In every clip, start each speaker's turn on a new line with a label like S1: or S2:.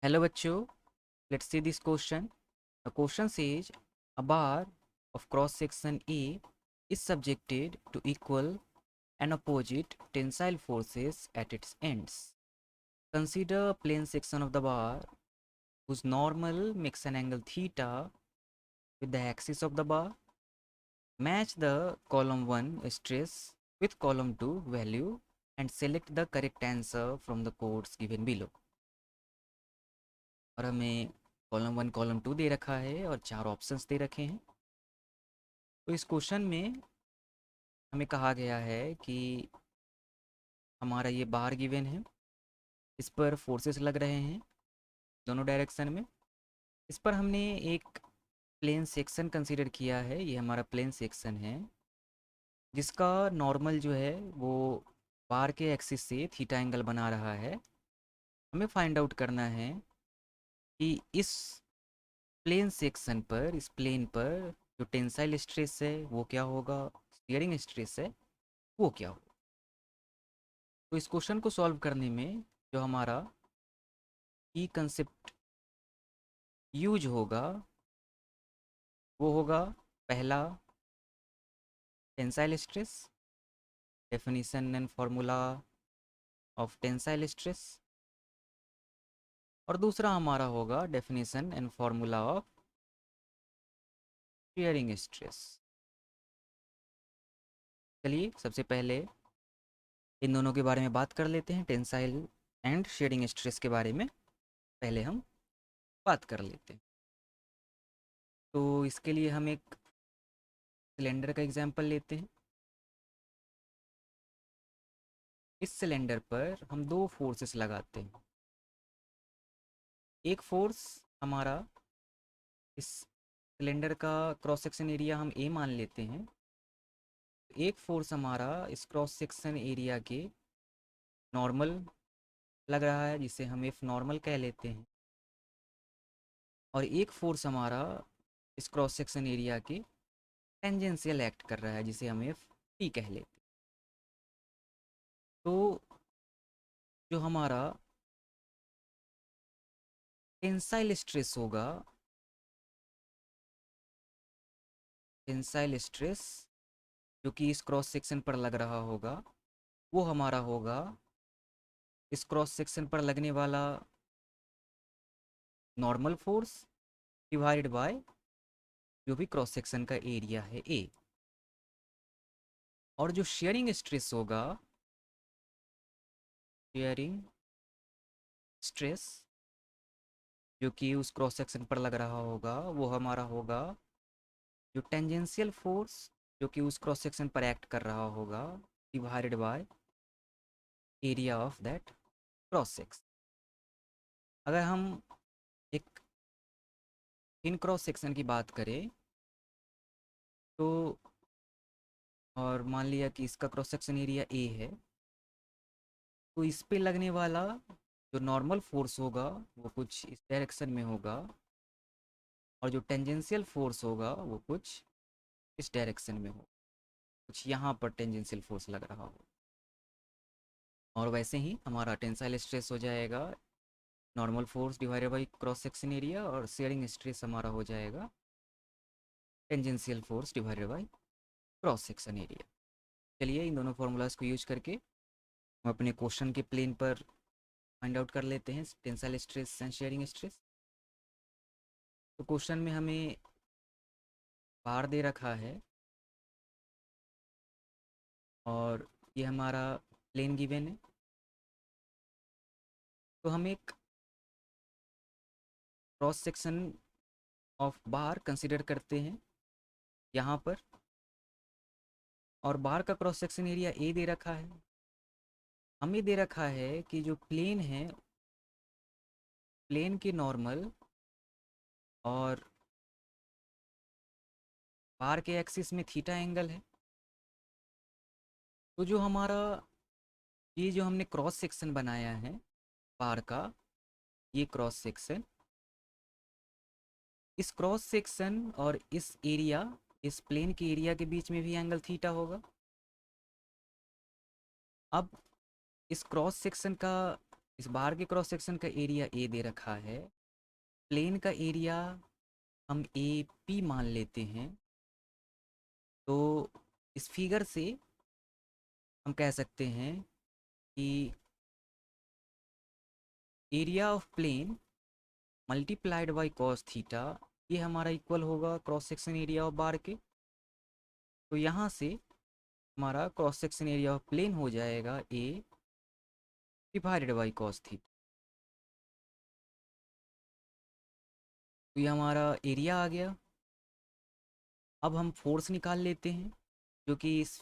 S1: Hello bachcho, let's see this question. The question says a bar of cross section A is subjected to equal and opposite tensile forces at its ends. Consider a plane section of the bar whose normal makes an angle theta with the axis of the bar. Match the column 1 stress with column 2 value and select the correct answer from the codes given below. और हमें column 1 column 2 दे रखा है और 4 options दे रखे हैं। तो इस question में हमें कहा गया है कि हमारा ये बार गिवन है, इस पर फोर्सेस लग रहे हैं दोनों डायरेक्शन में। इस पर हमने एक प्लेन सेक्शन कंसीडर किया है, ये हमारा प्लेन सेक्शन है जिसका नॉर्मल जो है वो बार के एक्सिस से थीटा एंगल बना रहा है। हमें फाइंड आउट करना है कि इस प्लेन सेक्शन पर, इस प्लेन पर जो टेंसाइल स्ट्रेस है वो क्या होगा, शियरिंग स्ट्रेस है वो क्या होगा। तो इस क्वेश्चन को सॉल्व करने में जो हमारा की कंसेप्ट यूज होगा वो होगा पहला tensile stress, definition and formula of tensile stress, और दूसरा हमारा होगा definition and formula of shearing stress. चलिए सबसे पहले इन दोनों के बारे में बात कर लेते हैं, टेंसाइल एंड शियरिंग स्ट्रेस के बारे में पहले हम बात कर लेते हैं। तो इसके लिए हम एक सिलेंडर का एग्जांपल लेते हैं। इस सिलेंडर पर हम दो फोर्सेस लगाते हैं। एक फोर्स हमारा, इस सिलेंडर का क्रॉस सेक्शन एरिया हम ए मान लेते हैं। एक फोर्स हमारा इस क्रॉस सेक्शन एरिया के नॉर्मल लग रहा है जिसे हम एफ नॉर्मल कह लेते हैं, और एक फोर्स हमारा इस क्रॉस सेक्शन एरिया के टेंजेंशियल एक्ट कर रहा है जिसे हम एफ टी कह लेते हैं। तो जो हमारा टेंसाइल स्ट्रेस होगा, टेंसाइल स्ट्रेस जो कि इस क्रॉस सेक्शन पर लग रहा होगा वो हमारा होगा इस क्रॉस सेक्शन पर लगने वाला नॉर्मल फोर्स डिवाइडेड बाय जो भी क्रॉस सेक्शन का एरिया है ए। और जो शेयरिंग स्ट्रेस होगा, शेयरिंग स्ट्रेस जो कि उस क्रॉस सेक्शन पर लग रहा होगा वो हमारा होगा जो टेंजेंशियल फोर्स जो कि उस क्रॉस सेक्शन पर एक्ट कर रहा होगा divided by area of that cross section. अगर हम एक इन क्रॉस सेक्शन की बात करें तो, और मान लिया कि इसका क्रॉस सेक्शन एरिया ए है, तो इस पे लगने वाला जो नॉर्मल फोर्स होगा वो कुछ इस डायरेक्शन में होगा, और जो टेंजेंशियल फोर्स होगा वो कुछ इस डायरेक्शन में हो, कुछ यहाँ पर टेंजेंशियल फोर्स लग रहा हो। और वैसे ही हमारा टेंसाइल स्ट्रेस हो जाएगा normal force divided by cross section area, और शेयरिंग स्ट्रेस हमारा हो जाएगा tangential force divided by cross section area. चलिए इन दोनों फार्मूलाज को यूज करके हम अपने क्वेश्चन के प्लेन पर फाइंड आउट कर लेते हैं tensile stress and sharing stress. तो क्वेश्चन में हमें बार दे रखा है और ये हमारा प्लेन गिवन है। तो हम एक cross section of bar consider करते हैं यहाँ पर, और बार का क्रॉस सेक्शन एरिया ए दे रखा है। हमें दे रखा है कि जो प्लेन है, प्लेन के नॉर्मल और बार के एक्सिस में थीटा एंगल है। तो जो हमारा ये जो हमने क्रॉस सेक्शन बनाया है बार का, ये क्रॉस सेक्शन, इस क्रॉस सेक्शन और इस एरिया, इस प्लेन के एरिया के बीच में भी एंगल थीटा होगा। अब इस क्रॉस सेक्शन का इस बाहर के क्रॉस सेक्शन का एरिया ए दे रखा है, प्लेन का एरिया हम ए पी मान लेते हैं। तो इस फिगर से हम कह सकते हैं कि area of plane multiplied by cos theta, ये हमारा इक्वल होगा cross section area of bar के। तो यहाँ से हमारा cross section area of plane हो जाएगा A divided by cos theta. तो ये हमारा एरिया आ गया। अब हम फोर्स निकाल लेते हैं जो कि इस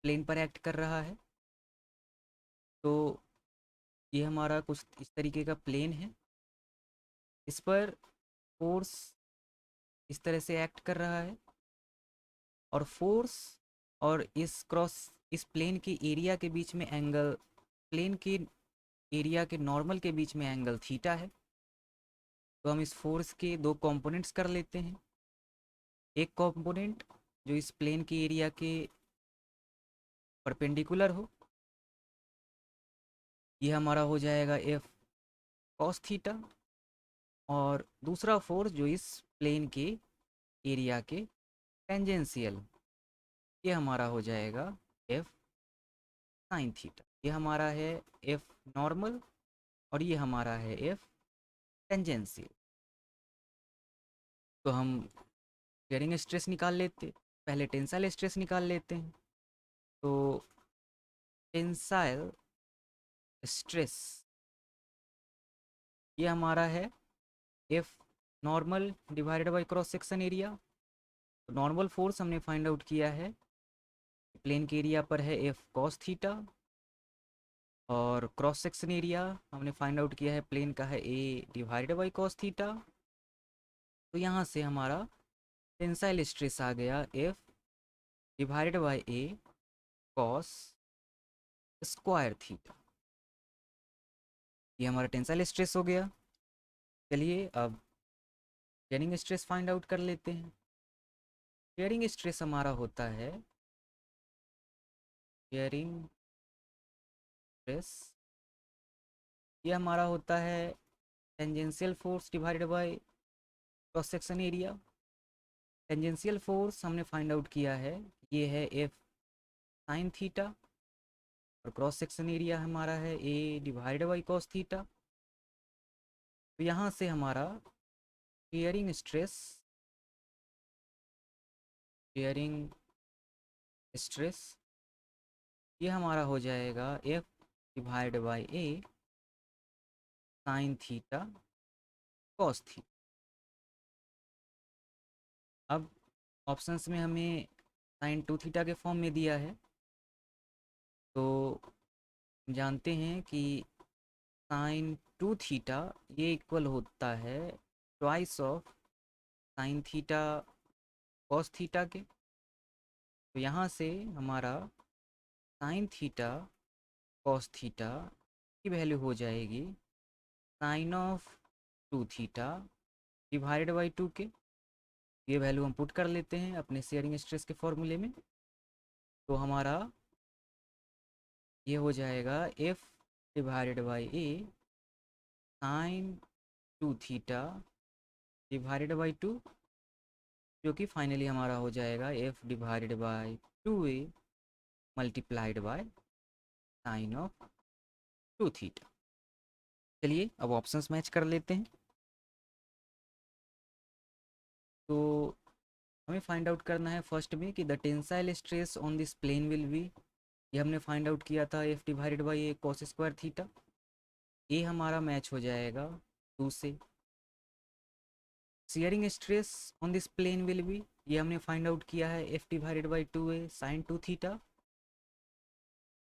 S1: प्लेन पर एक्ट कर रहा है। तो ये हमारा कुछ इस तरीके का प्लेन है, इस पर फोर्स इस तरह से एक्ट कर रहा है, और फोर्स और इस प्लेन के एरिया के बीच में एंगल, प्लेन के एरिया के नॉर्मल के बीच में एंगल थीटा है। तो हम इस फोर्स के दो कंपोनेंट्स कर लेते हैं। एक कंपोनेंट जो इस प्लेन के एरिया के परपेंडिकुलर हो, ये हमारा हो जाएगा एफ कॉस थीटा, और दूसरा फोर्स जो इस प्लेन के एरिया के टेंजेंशियल, ये हमारा हो जाएगा एफ साइन थीटा। ये हमारा है एफ नॉर्मल और ये हमारा है एफ टेंजेंशियल। तो हम बेयरिंग स्ट्रेस निकाल लेते, पहले टेंसाइल स्ट्रेस निकाल लेते हैं। तो टेंसाइल स्ट्रेस ये हमारा है F normal divided by cross section area. तो नॉर्मल फोर्स हमने फाइंड आउट किया है, प्लेन के एरिया पर है एफ कॉस थीटा, और क्रॉस सेक्शन एरिया हमने फाइंड आउट किया है, प्लेन का है ए डिवाइडेड बाय कॉस थीटा। तो यहाँ से हमारा टेंसाइल स्ट्रेस आ गया F divided by A cos square theta. ये हमारा टेंसाइल स्ट्रेस हो गया। चलिए अब बेयरिंग स्ट्रेस फाइंड आउट कर लेते हैं। बेयरिंग स्ट्रेस हमारा होता है बेयरिंग स्ट्रेस, ये हमारा होता है tangential force divided by cross section area. Tangential force हमने फाइंड आउट किया है, ये है एफ साइन थीटा, और क्रॉस सेक्शन एरिया हमारा है ए डिवाइडेड बाई कॉस थीटा। तो यहाँ से हमारा बेयरिंग स्ट्रेस बेयरिंग स्ट्रेस ये हमारा हो जाएगा F divide by A sine theta cos theta. अब ऑप्शंस में हमें साइन टू थीटा के फॉर्म में दिया है, तो जानते हैं कि साइन टू थीटा ये इक्वल होता है twice of sine theta cos theta के। तो यहाँ से हमारा साइन थीटा कॉस थीटा की वैल्यू हो जाएगी sine of two theta divided by two के। ये वैल्यू हम पुट कर लेते हैं अपने शेयरिंग स्ट्रेस के फॉर्मूले में। तो हमारा ये हो जाएगा F divided by A sine two theta divided by two, जो कि फाइनली हमारा हो जाएगा F divided by two A multiplied by sine of two theta. चलिए अब ऑप्शंस मैच कर लेते हैं। तो हमें फाइंड आउट करना है फर्स्ट में कि the tensile stress on this plane will be, ये हमने फाइंड आउट किया था F divided by A cos square theta. A हमारा मैच हो जाएगा टू से। Shearing stress on this plane will be, ये हमने फाइंड आउट किया है F divided by two A sine two theta.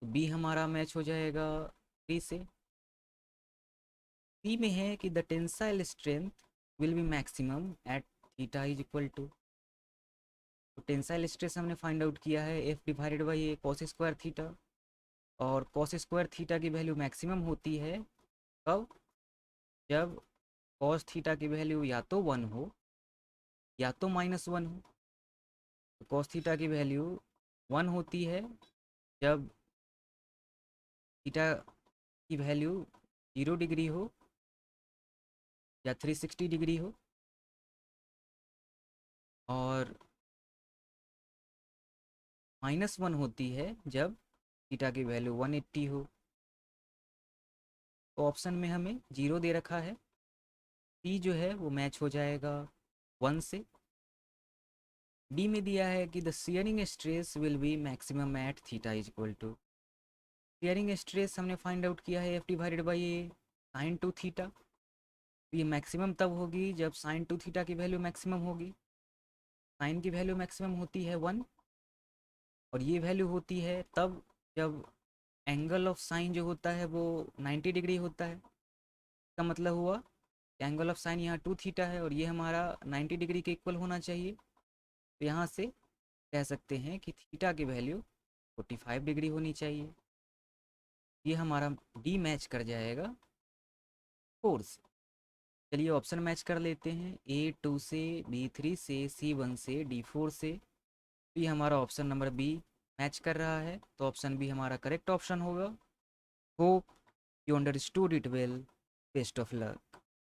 S1: B हमारा मैच हो जाएगा थ्री से। सी में है कि the tensile strength will be maximum at theta is equal to, तो टेंसाइल स्ट्रेस हमने फाइंड आउट किया है F divided by A cos square theta, और कॉस स्क्वायर थीटा की वैल्यू मैक्सिमम होती है कब, जब कॉस थीटा की वैल्यू या तो वन हो या तो माइनस वन हो। तो कॉस थीटा की वैल्यू वन होती है जब थीटा की वैल्यू 0 डिग्री हो या 360 डिग्री हो, और -1 होती है जब थीटा की वैल्यू 180 हो। तो ऑप्शन में हमें 0 दे रखा है, सी जो है वो मैच हो जाएगा 1 से। डी में दिया है कि the shearing stress will be maximum at theta is equal to, shearing stress हमने फाइंड आउट किया है F divided by A sine two theta. ये मैक्सिमम तब होगी जब साइन टू थीटा की वैल्यू मैक्सिमम होगी। साइन की वैल्यू मैक्सिमम होती है 1, और ये वैल्यू होती है तब जब एंगल ऑफ साइन जो होता है वो 90 डिग्री होता है। इसका मतलब हुआ एंगल ऑफ साइन यहाँ 2 थीटा है और ये हमारा 90 डिग्री के इक्वल होना चाहिए। तो यहाँ से कह सकते हैं कि थीटा की वैल्यू 45 डिग्री होनी चाहिए। ये हमारा डी मैच कर जाएगा 4 से। चलिए ऑप्शन मैच कर लेते हैं, A2 से, B3 से, C1 से, D4 से। तो ये हमारा ऑप्शन नंबर बी मैच कर रहा है, तो ऑप्शन बी हमारा करेक्ट ऑप्शन होगा। Hope you understood it well, best of luck.